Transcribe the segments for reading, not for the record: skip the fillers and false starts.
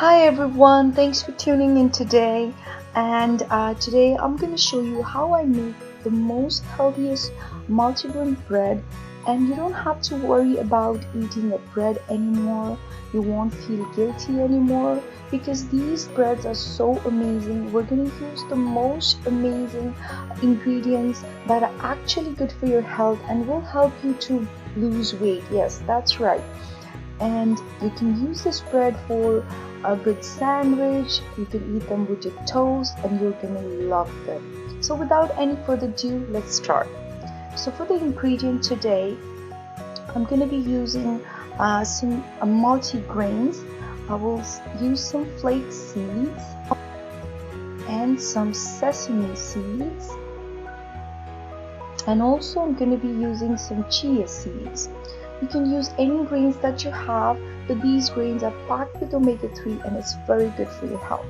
Hi everyone, thanks for tuning in today. And today I'm going to show you how I make the most healthiest multigrain bread. And you don't have to worry about eating a bread anymore. You won't feel guilty anymore because these breads are so amazing. We're going to use the most amazing ingredients that are actually good for your health and will help you to lose weight. Yes, that's right. And you can use this bread for a good sandwich. You can eat them with your toast and you're gonna love them. So without any further ado, let's start. So for the ingredient today, I'm gonna be using some multi-grains. I will use some flax seeds and some sesame seeds, and also I'm going to be using some chia seeds. You can use any grains that you have, but these grains are packed with omega-3 and it's very good for your health.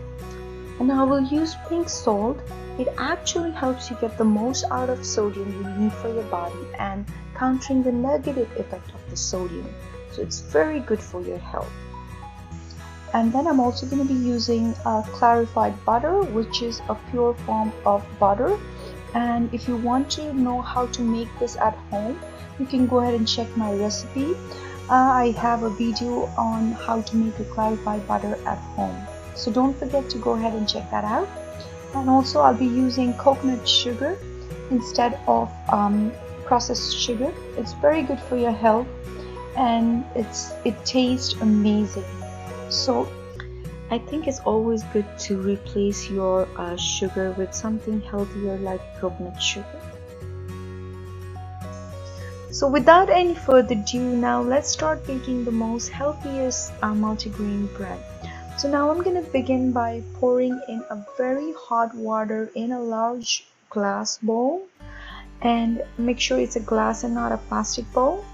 And I will use pink salt. It actually helps you get the most out of sodium you need for your body and countering the negative effect of the sodium. So it's very good for your health. And then I'm also going to be using clarified butter, which is a pure form of butter. And if you want to know how to make this at home, you can go ahead and check my recipe. I have a video on how to make a clarified butter at home, so don't forget to go ahead and check that out. And also I'll be using coconut sugar instead of processed sugar. It's very good for your health and it tastes amazing. So I think it's always good to replace your sugar with something healthier like coconut sugar. So without any further ado, now let's start making the most healthiest multigrain bread. So now I'm going to begin by pouring in a very hot water in a large glass bowl, and make sure it's a glass and not a plastic bowl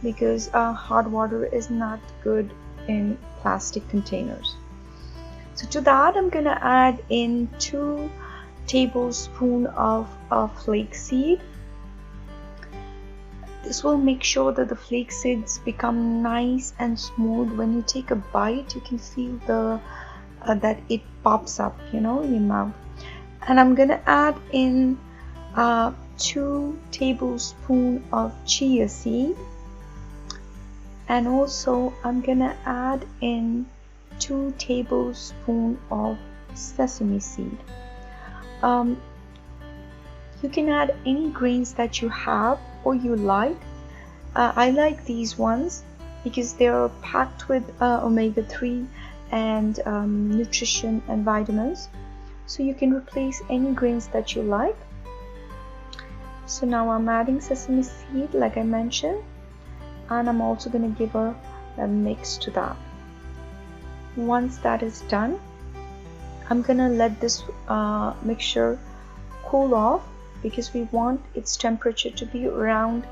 because hot water is not good in plastic containers. So to that I'm gonna add in 2 tablespoons of flax seed. This will make sure that the flax seeds become nice and smooth. When you take a bite, you can feel the that it pops up, in your mouth. And I'm gonna add in 2 tablespoons of chia seed, and also I'm gonna add in 2 tablespoons of sesame seed. You can add any grains that you have or you like. I like these ones because they are packed with omega-3 and nutrition and vitamins. So you can replace any grains that you like. So now I'm adding sesame seed like I mentioned, and I'm also going to give a mix to that. Once that is done, I'm gonna let this mixture cool off because we want its temperature to be around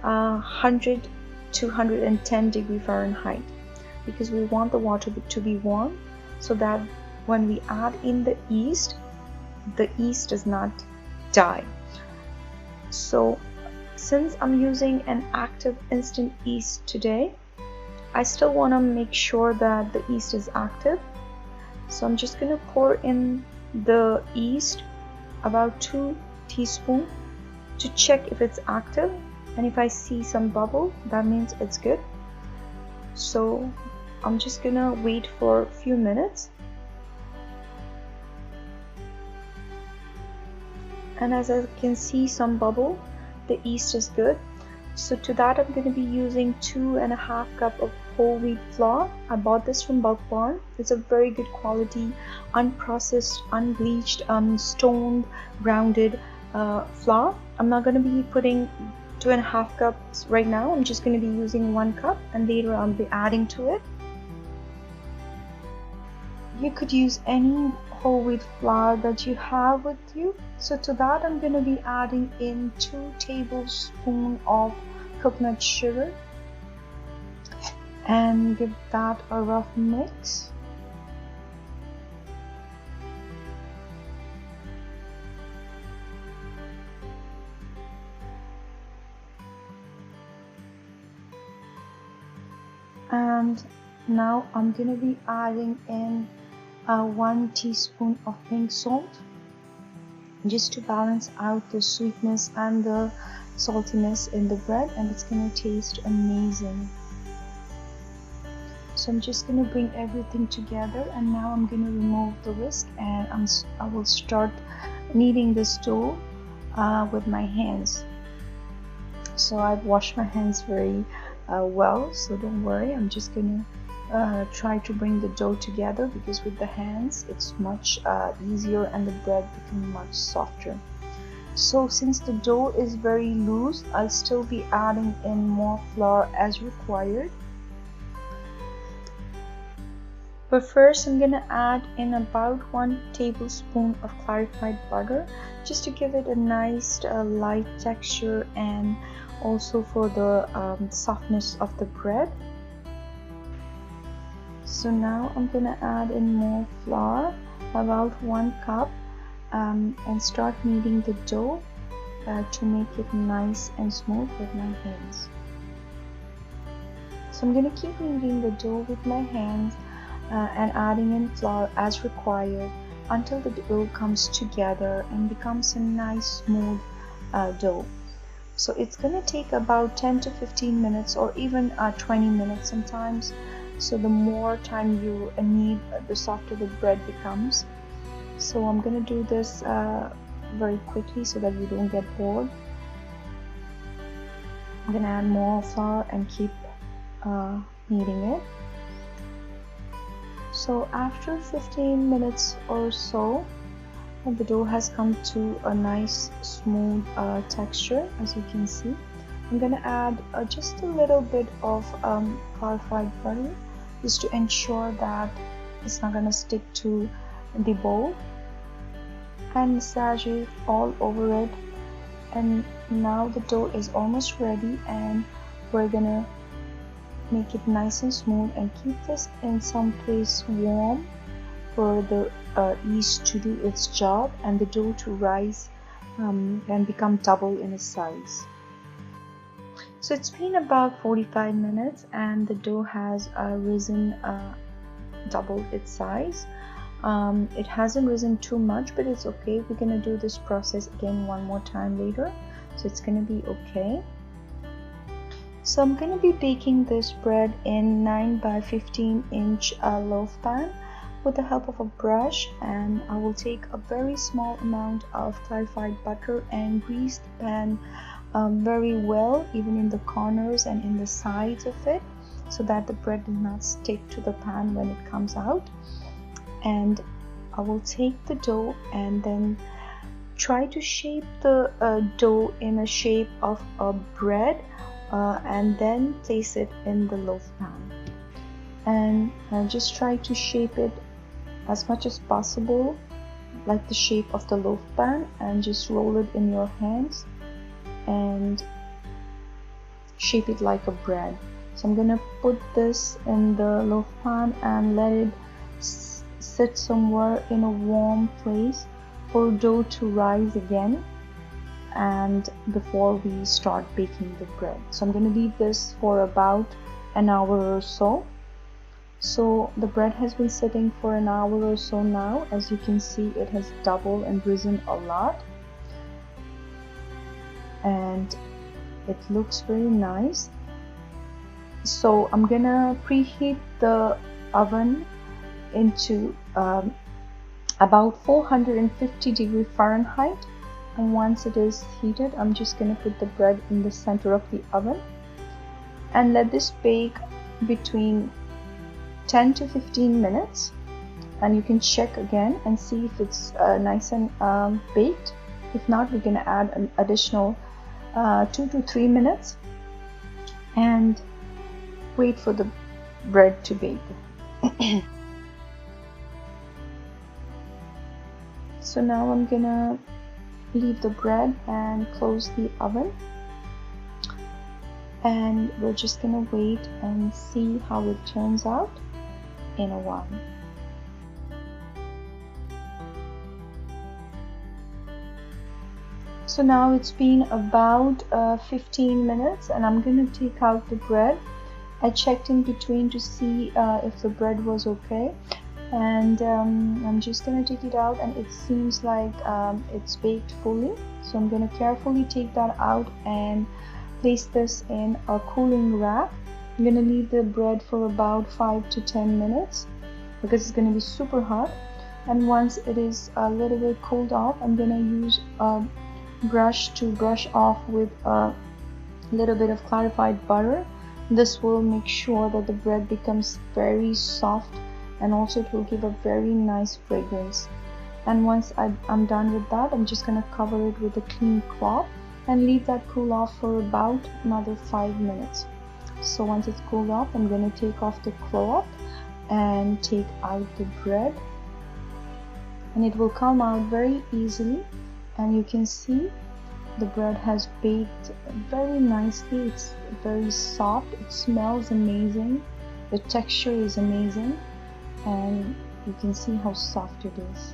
100 to 110 degree Fahrenheit, because we want the water to be warm so that when we add in the yeast does not die. So since I'm using an active instant yeast today, I still want to make sure that the yeast is active. So I'm just going to pour in the yeast, about 2 teaspoons, to check if it's active. And if I see some bubble, that means it's good. So I'm just going to wait for a few minutes. And as I can see some bubble, the yeast is good. So to that I'm going to be using 2.5 cups of whole wheat flour. I bought this from Bulk Barn. It's a very good quality, unprocessed, unbleached, stoned, grounded flour. I'm not going to be putting 2.5 cups right now. I'm just going to be using 1 cup, and later I'll be adding to it. You could use any whole wheat flour that you have with you. So to that I'm going to be adding in 2 tablespoons of coconut sugar and give that a rough mix. And Now I'm gonna be adding in 1 teaspoon of pink salt, just to balance out the sweetness and the saltiness in the bread, and it's gonna taste amazing. So I'm just gonna bring everything together, and now I'm gonna remove the whisk, and I will start kneading this dough with my hands. So I've washed my hands very well, so don't worry. I'm just gonna try to bring the dough together, because with the hands it's much easier and the bread becomes much softer. So since the dough is very loose, I'll still be adding in more flour as required. But first I'm gonna add in about 1 tablespoon of clarified butter, just to give it a nice light texture, and also for the softness of the bread. So now I'm gonna add in more flour, about 1 cup, and start kneading the dough to make it nice and smooth with my hands. So I'm gonna keep kneading the dough with my hands and adding in flour as required until the dough comes together and becomes a nice smooth dough. So it's gonna take about 10 to 15 minutes, or even 20 minutes sometimes. So the more time you knead, the softer the bread becomes. So I'm gonna do this very quickly so that you don't get bored. I'm gonna add more flour and keep kneading it. So after 15 minutes or so, the dough has come to a nice smooth texture, as you can see. I'm gonna add just a little bit of clarified butter, just to ensure that it's not gonna stick to the bowl, and massage it all over it. And now the dough is almost ready, and we're gonna make it nice and smooth and keep this in some place warm for the yeast to do its job and the dough to rise and become double in its size. So it's been about 45 minutes and the dough has risen double its size. It hasn't risen too much, but it's okay. We're gonna do this process again one more time later, so it's gonna be okay. So I'm going to be baking this bread in 9 by 15 inch loaf pan with the help of a brush, and I will take a very small amount of clarified butter and grease the pan very well, even in the corners and in the sides of it, so that the bread does not stick to the pan when it comes out. And I will take the dough and then try to shape the dough in a shape of a bread, and then place it in the loaf pan, and just try to shape it as much as possible like the shape of the loaf pan, and just roll it in your hands and shape it like a bread. So I'm gonna put this in the loaf pan and let it sit somewhere in a warm place for dough to rise again, and before we start baking the bread. So I'm going to leave this for about an hour or so. So the bread has been sitting for an hour or so now. As you can see, it has doubled and risen a lot, and it looks very nice. So I'm gonna preheat the oven into about 450 Fahrenheit. And once it is heated, I'm just going to put the bread in the center of the oven and let this bake between 10 to 15 minutes. And you can check again and see if it's nice and baked. If not, we're going to add an additional 2 to 3 minutes and wait for the bread to bake. So now I'm going to leave the bread and close the oven, and we're just gonna wait and see how it turns out in a while. So now it's been about 15 minutes, and I'm gonna take out the bread I checked in between to see if the bread was okay, and I'm just gonna take it out, and it seems like it's baked fully. So I'm gonna carefully take that out and place this in a cooling rack. I'm gonna leave the bread for about 5 to 10 minutes because it's gonna be super hot. And once it is a little bit cooled off, I'm gonna use a brush to brush off with a little bit of clarified butter. This will make sure that the bread becomes very soft, and also it will give a very nice fragrance. And once I'm done with that, I'm just gonna cover it with a clean cloth and leave that cool off for about another 5 minutes. So once it's cooled off, I'm gonna take off the cloth and take out the bread, and it will come out very easily. And you can see the bread has baked very nicely. It's very soft, it smells amazing, the texture is amazing, and you can see how soft it is.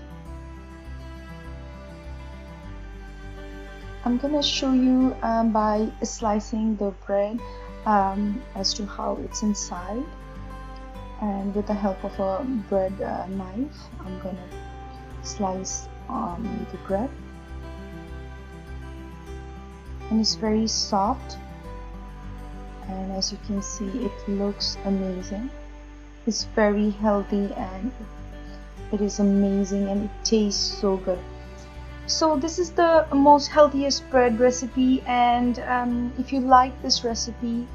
I'm gonna show you by slicing the bread as to how it's inside, and with the help of a bread knife I'm gonna slice the bread, and it's very soft, and as you can see it looks amazing. It's very healthy and it is amazing, and it tastes so good. So this is the most healthiest bread recipe, and if you like this recipe,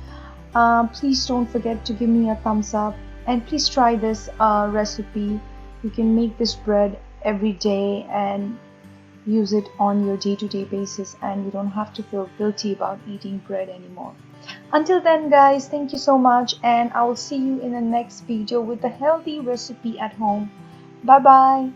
please don't forget to give me a thumbs up, and please try this recipe. You can make this bread every day and use it on your day-to-day basis, and you don't have to feel guilty about eating bread anymore. Until then guys, thank you so much, and I will see you in the next video with a healthy recipe at home. Bye bye.